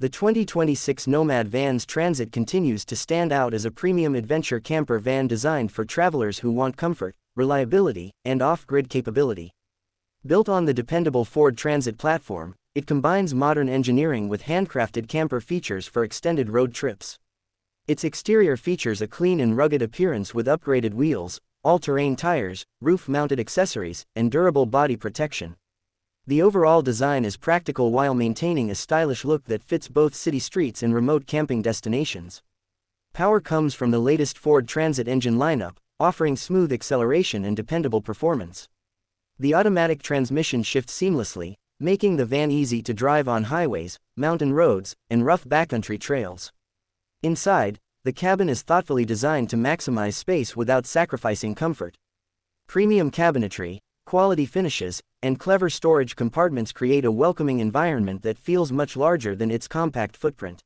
The 2026 Nomad Vanz Transit continues to stand out as a premium adventure camper van designed for travelers who want comfort, reliability, and off-grid capability. Built on the dependable Ford Transit platform, it combines modern engineering with handcrafted camper features for extended road trips. Its exterior features a clean and rugged appearance with upgraded wheels, all-terrain tires, roof-mounted accessories, and durable body protection. The overall design is practical while maintaining a stylish look that fits both city streets and remote camping destinations. Power comes from the latest Ford Transit engine lineup, offering smooth acceleration and dependable performance. The automatic transmission shifts seamlessly, making the van easy to drive on highways, mountain roads, and rough backcountry trails. Inside, the cabin is thoughtfully designed to maximize space without sacrificing comfort. Premium cabinetry, quality finishes, and clever storage compartments create a welcoming environment that feels much larger than its compact footprint.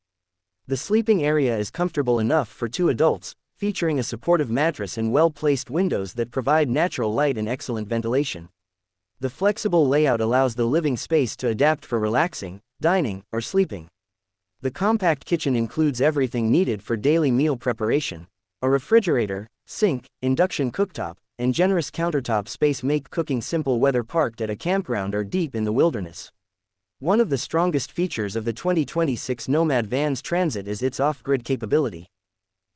The sleeping area is comfortable enough for 2 adults, featuring a supportive mattress and well-placed windows that provide natural light and excellent ventilation. The flexible layout allows the living space to adapt for relaxing, dining, or sleeping. The compact kitchen includes everything needed for daily meal preparation. A refrigerator, sink, induction cooktop, and generous countertop space make cooking simple whether parked at a campground or deep in the wilderness. One of the strongest features of the 2026 Nomad Vanz Transit is its off-grid capability.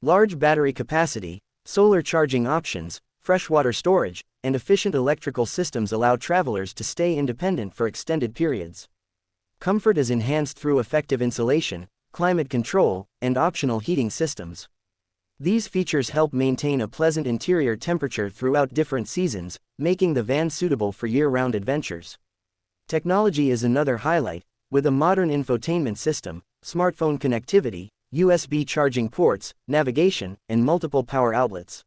Large battery capacity, solar charging options, freshwater storage, and efficient electrical systems allow travelers to stay independent for extended periods. Comfort is enhanced through effective insulation, climate control, and optional heating systems. These features help maintain a pleasant interior temperature throughout different seasons, making the van suitable for year-round adventures. Technology is another highlight, with a modern infotainment system, smartphone connectivity, USB charging ports, navigation, and multiple power outlets.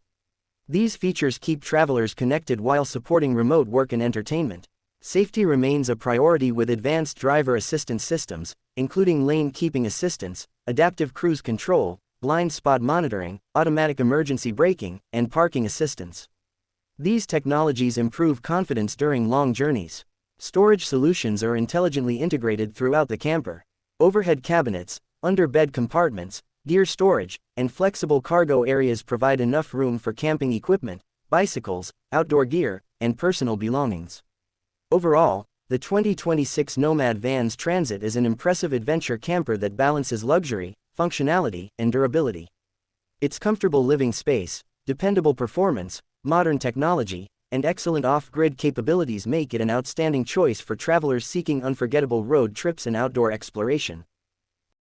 These features keep travelers connected while supporting remote work and entertainment. Safety remains a priority with advanced driver assistance systems, including lane keeping assistance, adaptive cruise control, blind spot monitoring, automatic emergency braking, and parking assistance. These technologies improve confidence during long journeys. Storage solutions are intelligently integrated throughout the camper. Overhead cabinets, under-bed compartments, gear storage, and flexible cargo areas provide enough room for camping equipment, bicycles, outdoor gear, and personal belongings. Overall, the 2026 Nomad Vanz Transit is an impressive adventure camper that balances luxury, functionality, and durability. Its comfortable living space, dependable performance, modern technology, and excellent off-grid capabilities make it an outstanding choice for travelers seeking unforgettable road trips and outdoor exploration.